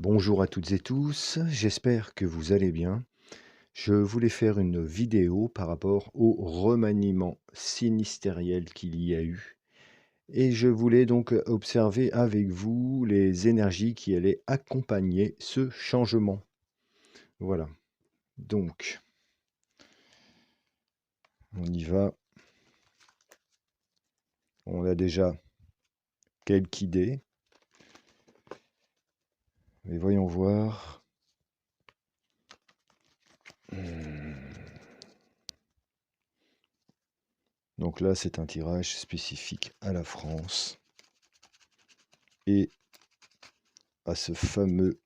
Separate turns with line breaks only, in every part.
Bonjour à toutes et tous, j'espère que vous allez bien. Je voulais faire une vidéo par rapport au remaniement sinistériel qu'il y a eu et je voulais donc observer avec vous les énergies qui allaient accompagner ce changement. Voilà, donc on y va. On a déjà quelques idées, mais voyons voir. Donc là, c'est un tirage spécifique à la France et à ce fameux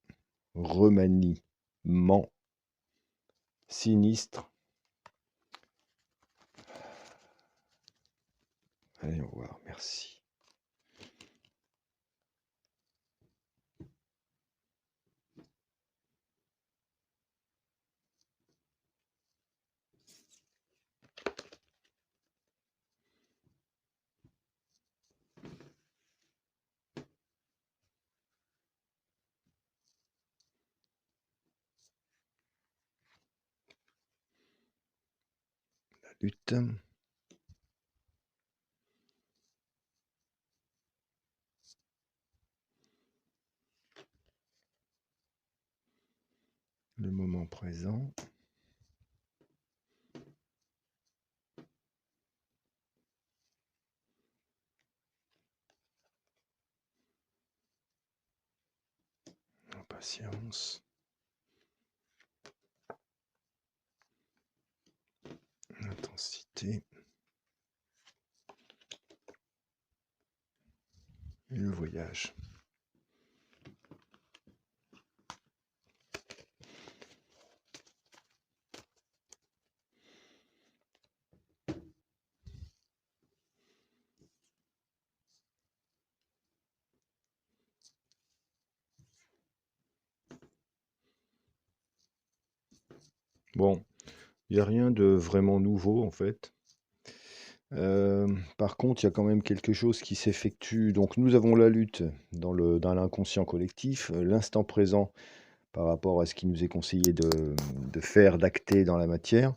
remaniement sinistre. Allez, au revoir, merci. La lutte. Le moment présent. Impatience. L'intensité. Et le voyage. Bon, il n'y a rien de vraiment nouveau en fait. Par contre, il y a quand même quelque chose qui s'effectue. Donc nous avons la lutte dans l'inconscient collectif, l'instant présent par rapport à ce qui nous est conseillé de faire, d'acter dans la matière.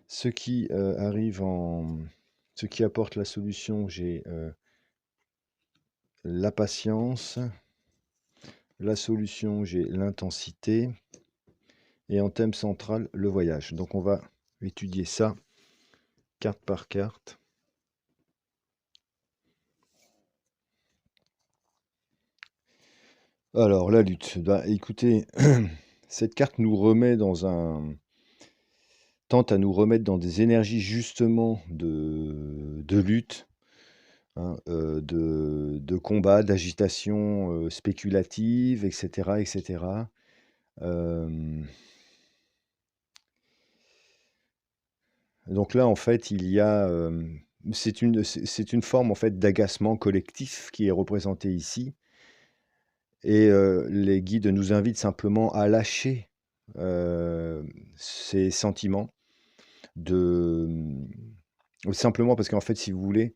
Ce qui ce qui apporte la solution, j'ai la patience. La solution, j'ai l'intensité. Et en thème central, le voyage. Donc on va étudier ça carte par carte. Alors, la lutte. Bah, écoutez, cette carte nous remet tente à nous remettre dans des énergies justement de lutte, hein, de combat, d'agitation spéculative, etc., etc. Donc là, en fait, il y a, c'est une forme en fait d'agacement collectif qui est représenté ici. Et les guides nous invitent simplement à lâcher ces sentiments de simplement parce qu'en fait, si vous voulez,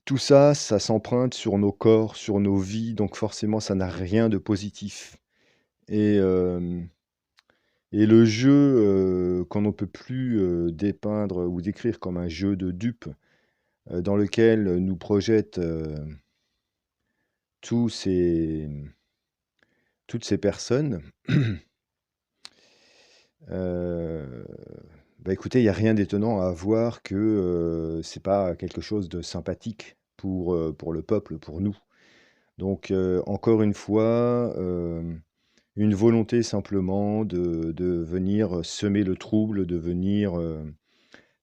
tout ça, ça s'emprunte sur nos corps, sur nos vies, donc forcément, ça n'a rien de positif. Et le jeu, qu'on ne peut plus, dépeindre ou décrire comme un jeu de dupes, dans lequel nous projettent, tous ces toutes ces personnes. Bah, écoutez, il y a rien d'étonnant à voir que, c'est pas quelque chose de sympathique pour le peuple, pour nous. Donc, encore une fois, une volonté simplement de venir semer le trouble, de venir,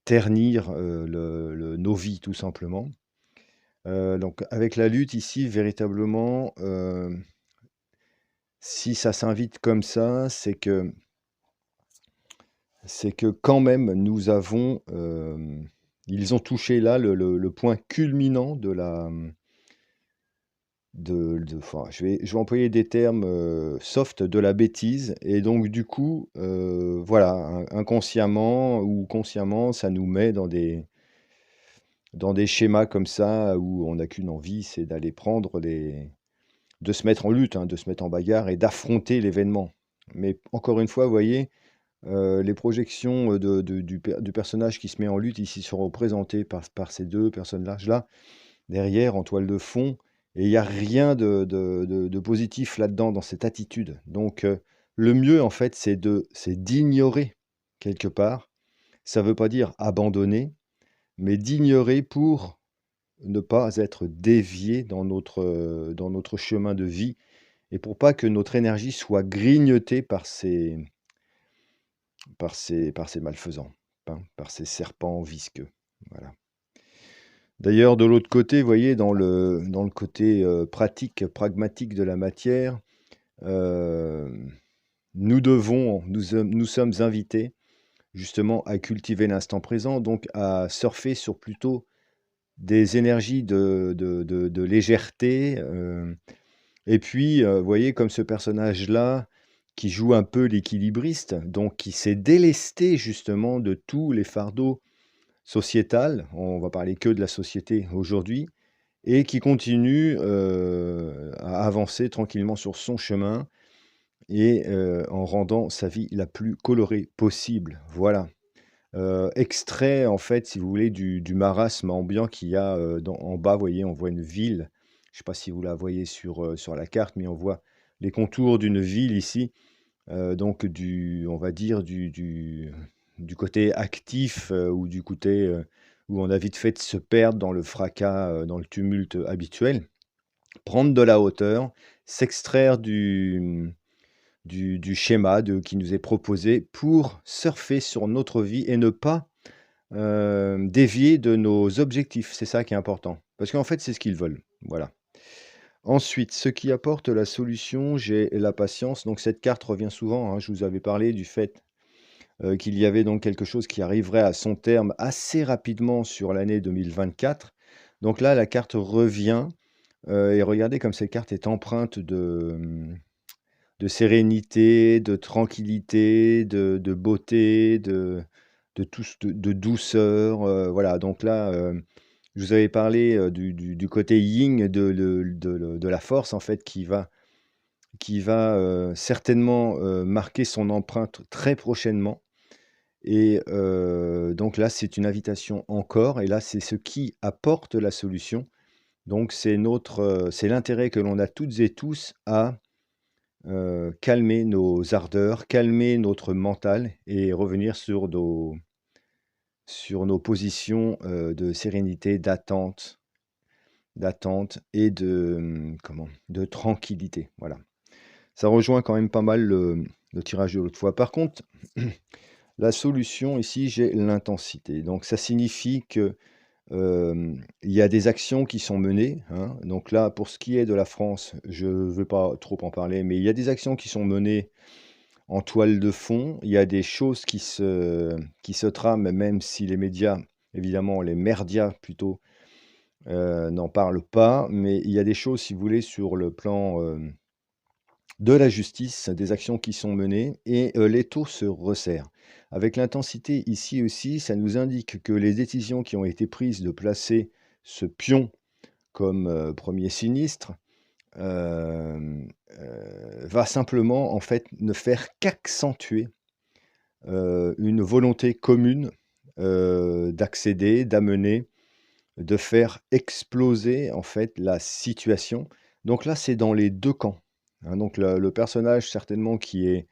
ternir, nos vies tout simplement. Donc avec la lutte ici véritablement, si ça s'invite comme ça, c'est que quand même nous avons, ils ont touché là le point culminant de la, enfin je vais employer des termes, soft, de la bêtise et donc du coup, voilà, inconsciemment ou consciemment, ça nous met dans des schémas comme ça où on n'a qu'une envie, c'est d'aller prendre de se mettre en lutte, hein, de se mettre en bagarre et d'affronter l'événement. Mais encore une fois, vous voyez, les projections, du personnage qui se met en lutte ici sont représentées par ces 2 personnages-là, derrière en toile de fond et il y a rien de positif là-dedans, dans cette attitude. Donc le mieux en fait, c'est d'ignorer quelque part. Ça veut pas dire abandonner, mais d'ignorer pour ne pas être dévié dans notre chemin de vie et pour pas que notre énergie soit grignotée par ces malfaisants, hein, par ces serpents visqueux. Voilà. D'ailleurs, de l'autre côté, vous voyez, dans le côté pratique, pragmatique de la matière, euh, nous sommes invités justement à cultiver l'instant présent, donc à surfer sur plutôt des énergies de légèreté. Et puis, vous voyez, comme ce personnage-là, qui joue un peu l'équilibriste, donc qui s'est délesté justement de tous les fardeaux sociétals, on va parler que de la société aujourd'hui, et qui continue à avancer tranquillement sur son chemin et en rendant sa vie la plus colorée possible. Voilà. Extrait, en fait, si vous voulez, du marasme ambiant qu'il y a en bas, vous voyez, on voit une ville. Je ne sais pas si vous la voyez sur la carte, mais on voit les contours d'une ville ici. Donc, on va dire, du côté actif ou du côté où on a vite fait de se perdre dans le fracas, dans le tumulte habituel. Prendre de la hauteur, s'extraire du schéma qui nous est proposé pour surfer sur notre vie et ne pas dévier de nos objectifs. C'est ça qui est important. Parce qu'en fait, c'est ce qu'ils veulent. Voilà. Ensuite, ce qui apporte la solution, j'ai la patience. Donc cette carte revient souvent, hein. Je vous avais parlé du fait qu'il y avait donc quelque chose qui arriverait à son terme assez rapidement sur l'année 2024. Donc là, la carte revient. Et regardez comme cette carte est empreinte de sérénité, de tranquillité, de beauté, de douceur. Voilà, donc là, je vous avais parlé du côté yin de la force, en fait, qui va certainement marquer son empreinte très prochainement. Et donc là, c'est une invitation encore, et là, c'est ce qui apporte la solution. Donc c'est l'intérêt que l'on a toutes et tous à calmer nos ardeurs, calmer notre mental et revenir sur nos positions de sérénité, d'attente et de tranquillité. Voilà. Ça rejoint quand même pas mal le tirage de l'autre fois. Par contre, la solution ici, j'ai l'intensité. Donc ça signifie que il y a des actions qui sont menées, hein. Donc là, pour ce qui est de la France, je ne veux pas trop en parler, mais il y a des actions qui sont menées en toile de fond. Il y a des choses qui se trament, même si les médias, évidemment, les merdias plutôt, n'en parlent pas. Mais il y a des choses, si vous voulez, sur le plan de la justice, des actions qui sont menées et l'étau se resserre. Avec l'intensité ici aussi, ça nous indique que les décisions qui ont été prises de placer ce pion comme premier sinistre va simplement en fait ne faire qu'accentuer une volonté commune d'accéder, d'amener, de faire exploser en fait la situation. Donc là, c'est dans les 2 camps, hein. Donc le personnage certainement qui est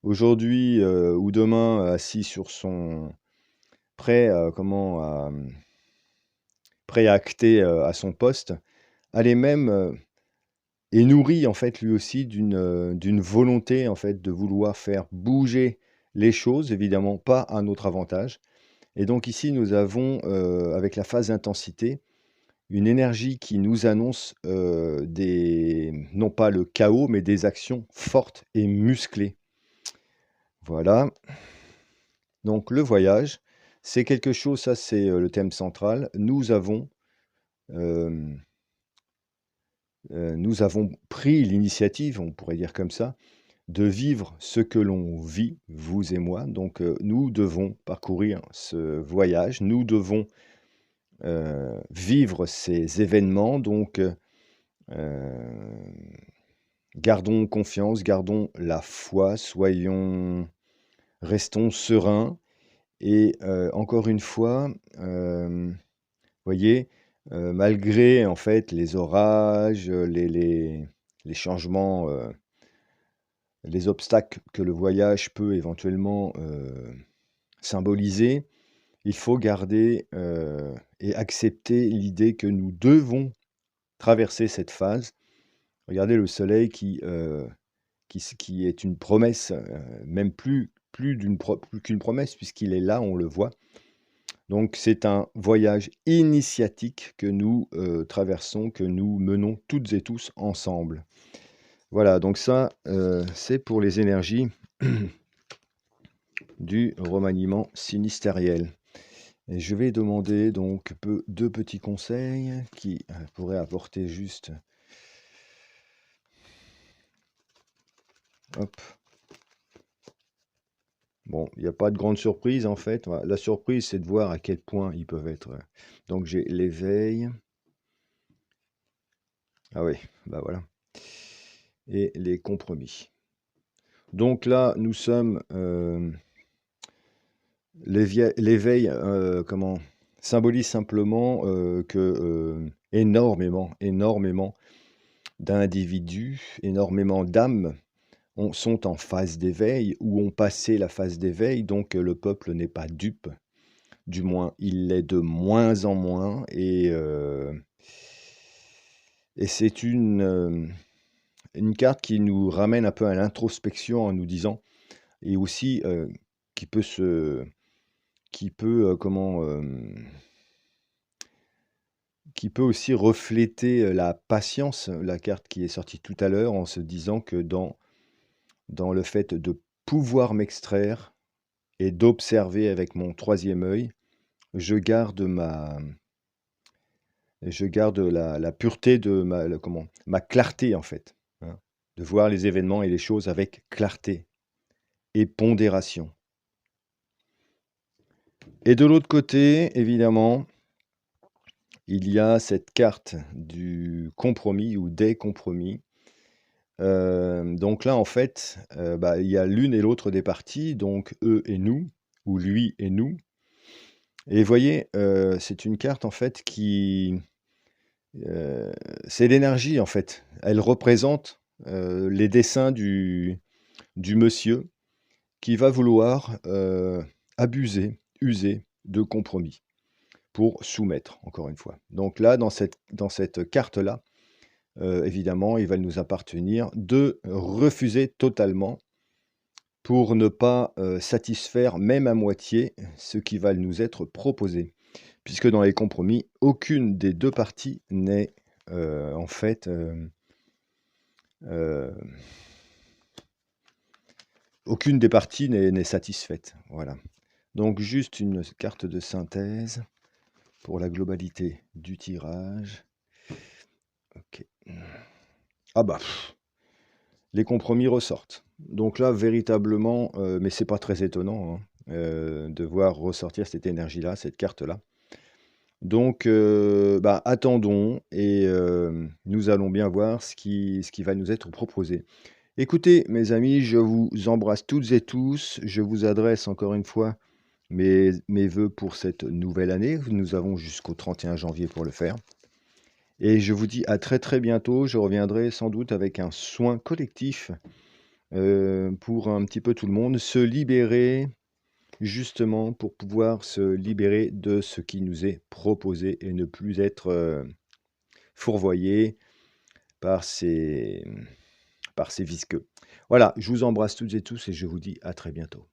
aujourd'hui, ou demain assis sur son prêt, prêt à acter, à son poste, a les mêmes, et nourri en fait lui aussi d'une volonté en fait de vouloir faire bouger les choses, évidemment pas à notre avantage. Et donc ici nous avons, avec la phase d'intensité, une énergie qui nous annonce, non pas le chaos, mais des actions fortes et musclées. Voilà. Donc le voyage, c'est quelque chose, ça c'est, le thème central. Hem, nous avons pris l'initiative, on pourrait dire comme ça, de vivre ce que l'on vit, vous et moi. Donc, nous devons parcourir ce voyage, nous devons vivre ces événements. Donc, Gardons confiance, gardons la foi, restons sereins et encore une fois, voyez, malgré en fait les orages, les changements, les obstacles que le voyage peut éventuellement, symboliser, il faut garder, et accepter l'idée que nous devons traverser cette phase. Regardez le soleil qui est une promesse, même plus qu'une promesse puisqu'il est là, on le voit. Donc c'est un voyage initiatique que nous, traversons, que nous menons toutes et tous ensemble. Voilà, donc ça, c'est pour les énergies du remaniement sinistériel. Et je vais demander donc 2 petits conseils qui, pourraient apporter juste hop. Bon, il n'y a pas de grande surprise en fait. Voilà, la surprise, c'est de voir à quel point ils peuvent être, donc j'ai l'éveil. Ah oui, bah voilà. Et les compromis. Donc là, nous sommes, l'éveil, comment? Symbolise simplement, que, énormément d'individus, énormément d'âmes sont en phase d'éveil ou ont passé la phase d'éveil, donc le peuple n'est pas dupe. Du moins, il l'est de moins en moins et c'est une carte qui nous ramène un peu à l'introspection en nous disant et aussi, qui peut se qui peut, qui peut aussi refléter, la patience, la carte qui est sortie tout à l'heure en se disant que dans le fait de pouvoir m'extraire et d'observer avec mon troisième œil, je garde ma je garde la pureté de ma clarté en fait, hein. De voir les événements et les choses avec clarté et pondération. Et de l'autre côté, évidemment, il y a cette carte du compromis ou des compromis. Donc là, en fait, bah, il y a l'une et l'autre des parties, donc eux et nous, ou lui et nous. Et vous voyez, c'est une carte en fait heu, c'est l'énergie en fait. Elle représente, les desseins du monsieur qui va vouloir, abuser, user de compromis pour soumettre, encore une fois. Donc là, dans cette carte-là, évidemment, il va nous appartenir de refuser totalement pour ne pas, satisfaire même à moitié ce qui va nous être proposé. Puisque dans les compromis, aucune des 2 parties n'est, en fait, heu, aucune des parties n'est satisfaite, voilà. Donc juste une carte de synthèse pour la globalité du tirage. OK. Ah bah, les compromis ressortent. Donc là, véritablement, mais c'est pas très étonnant, hein, de voir ressortir cette énergie-là, cette carte-là. Donc, bah, attendons et nous allons bien voir ce qui va nous être proposé. Écoutez, mes amis, je vous embrasse toutes et tous. Je vous adresse encore une fois mes vœux pour cette nouvelle année. Nous avons jusqu'au 31 janvier pour le faire et je vous dis à très, très bientôt. Je reviendrai sans doute avec un soin collectif, pour un petit peu tout le monde, se libérer justement pour pouvoir se libérer de ce qui nous est proposé et ne plus être, fourvoyé par ces, par ces visqueux. Voilà, je vous embrasse toutes et tous et je vous dis à très bientôt.